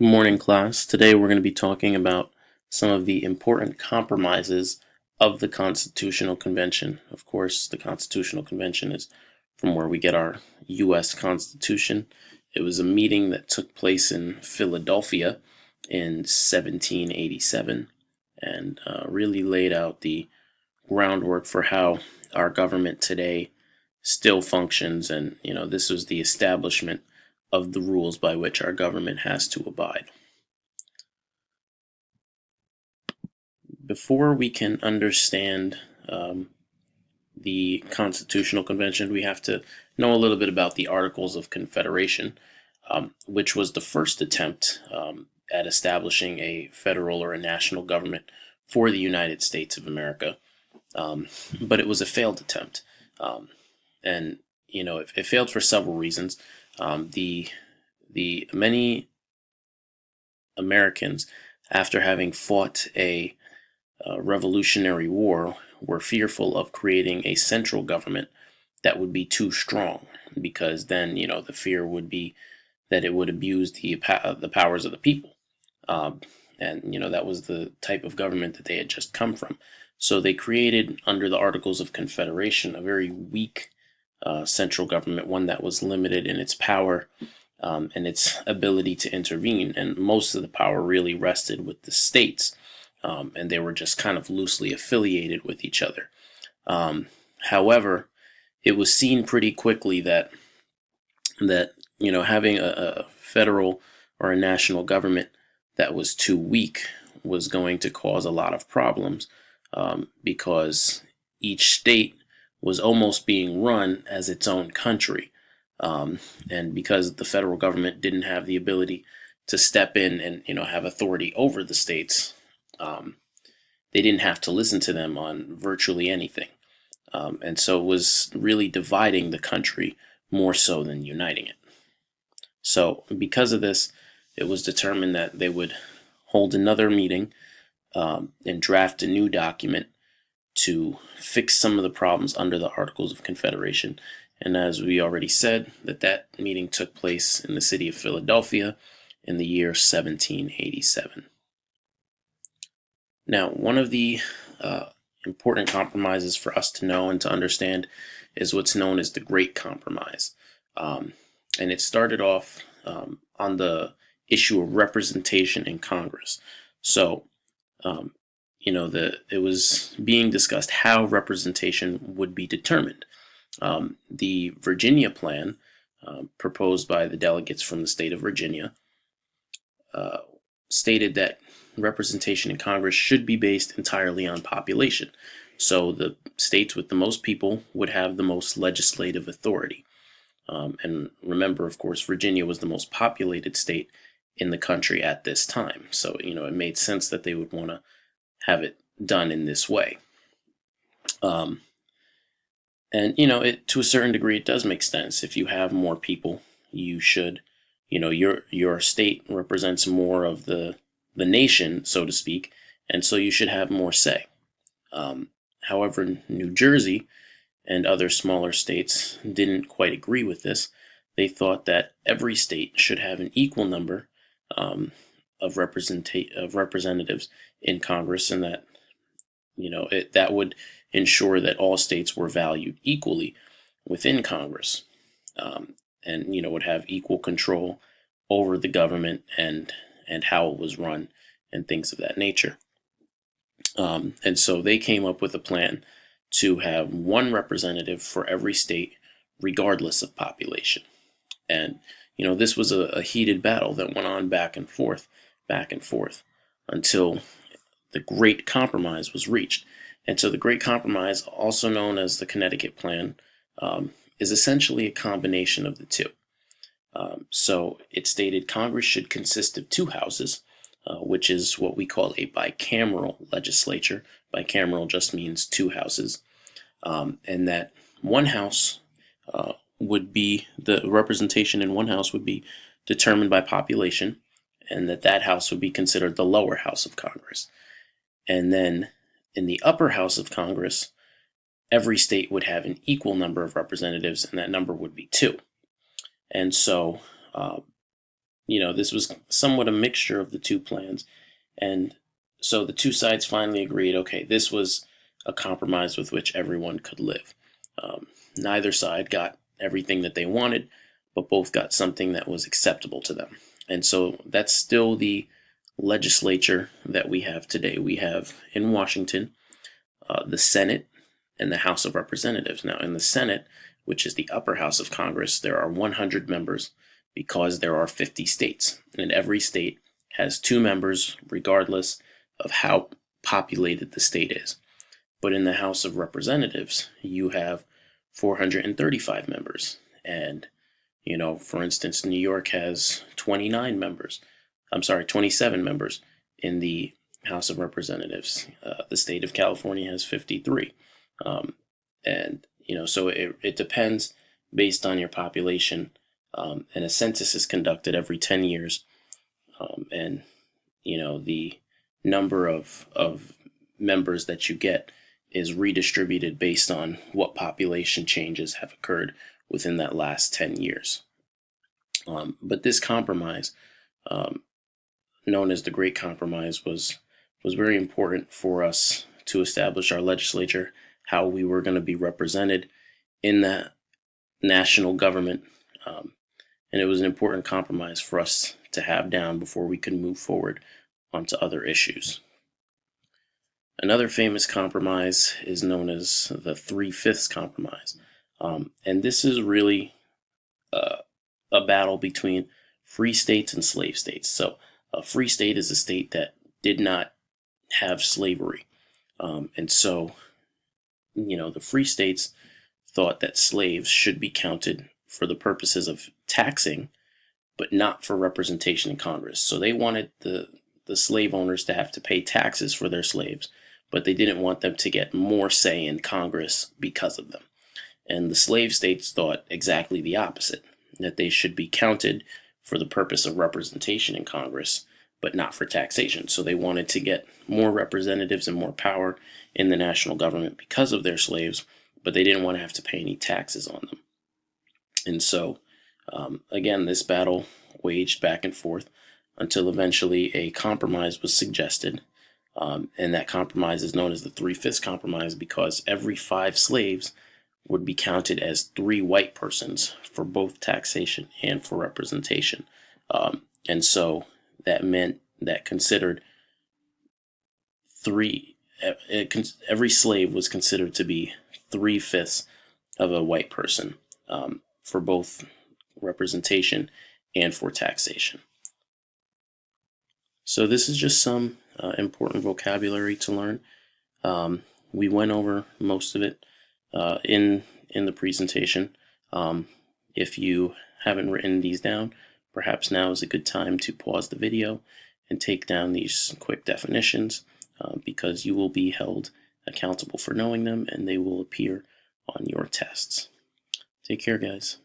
Good morning, class. Today we're going to be talking about some of the important compromises of the Constitutional Convention. Of course, the Constitutional Convention is from where we get our U.S. Constitution. It was a meeting that took place in Philadelphia in 1787 and really laid out the groundwork for how our government today still functions. And, this was the establishment of the rules by which our government has to abide. Before we can understand the Constitutional Convention, we have to know a little bit about the Articles of Confederation, which was the first attempt at establishing a federal or a national government for the United States of America. But it was a failed attempt. And, it failed for several reasons. The many Americans, after having fought a Revolutionary War, were fearful of creating a central government that would be too strong, because then the fear would be that it would abuse the powers of the people, and that was the type of government that they had just come from. So they created, under the Articles of Confederation, a very weak central government, one that was limited in its power and its ability to intervene, and most of the power really rested with the states. And they were just kind of loosely affiliated with each other. However, it was seen pretty quickly that having a federal or a national government that was too weak was going to cause a lot of problems, because each state was almost being run as its own country, and because the federal government didn't have the ability to step in and have authority over the states. They didn't have to listen to them on virtually anything. And so it was really dividing the country more so than uniting it. So because of this, it was determined that they would hold another meeting and draft a new document to fix some of the problems under the Articles of Confederation. And as we already said, that meeting took place in the city of Philadelphia in the year 1787. Now, one of the important compromises for us to know and to understand is what's known as the Great Compromise. And it started off on the issue of representation in Congress. So, it was being discussed how representation would be determined. The Virginia plan, proposed by the delegates from the state of Virginia, stated that representation in Congress should be based entirely on population. So the states with the most people would have the most legislative authority. And remember, of course, Virginia was the most populated state in the country at this time. So, it made sense that they would want to have it done in this way. And, to a certain degree, it does make sense. If you have more people, you should, your state represents more of the nation, so to speak, and so you should have more say. However, New Jersey and other smaller states didn't quite agree with this. They thought that every state should have an equal number of representatives in Congress, and that that would ensure that all states were valued equally within Congress, and would have equal control over the government and how it was run and things of that nature. And so they came up with a plan to have one representative for every state, regardless of population. And, this was a heated battle that went on back and forth, until the Great Compromise was reached. And so the Great Compromise, also known as the Connecticut Plan, is essentially a combination of the two. So it stated Congress should consist of two houses, which is what we call a bicameral legislature. Bicameral just means two houses. And that one house the representation in one house would be determined by population, and that house would be considered the lower house of Congress. And then in the upper house of Congress, every state would have an equal number of representatives, and that number would be two. And so this was somewhat a mixture of the two plans. And so the two sides finally agreed, okay, this was a compromise with which everyone could live. Neither side got everything that they wanted, but both got something that was acceptable to them. And so that's still the legislature that we have today. We have in Washington the Senate and the House of Representatives. Now, in the Senate, which is the upper house of Congress, there are 100 members because there are 50 states, and every state has 2 members regardless of how populated the state is. But in the House of Representatives, you have 435 members. And, for instance, New York has 27 members in the House of Representatives. The state of California has 53. And, so it depends based on your population. And a census is conducted every 10 years. And, the number of members that you get is redistributed based on what population changes have occurred within that last 10 years. But this compromise, known as the Great Compromise, was very important for us to establish our legislature, how we were going to be represented in that national government. And it was an important compromise for us to have down before we could move forward onto other issues. Another famous compromise is known as the 3/5 Compromise. And this is really a battle between free states and slave states. So a free state is a state that did not have slavery. And so, the free states thought that slaves should be counted for the purposes of taxing, but not for representation in Congress. So they wanted the slave owners to have to pay taxes for their slaves, but they didn't want them to get more say in Congress because of them. And the slave states thought exactly the opposite, that they should be counted for the purpose of representation in Congress, but not for taxation. So they wanted to get more representatives and more power in the national government because of their slaves, but they didn't want to have to pay any taxes on them. And so, again, this battle waged back and forth until eventually a compromise was suggested. And that compromise is known as the 3/5 Compromise because every 5 slaves would be counted as 3 white persons for both taxation and for representation. And so that meant that every slave was considered to be 3/5 of a white person, for both representation and for taxation. So this is just some important vocabulary to learn. We went over most of it in the presentation. If you haven't written these down, perhaps now is a good time to pause the video and take down these quick definitions, because you will be held accountable for knowing them and they will appear on your tests. Take care, guys.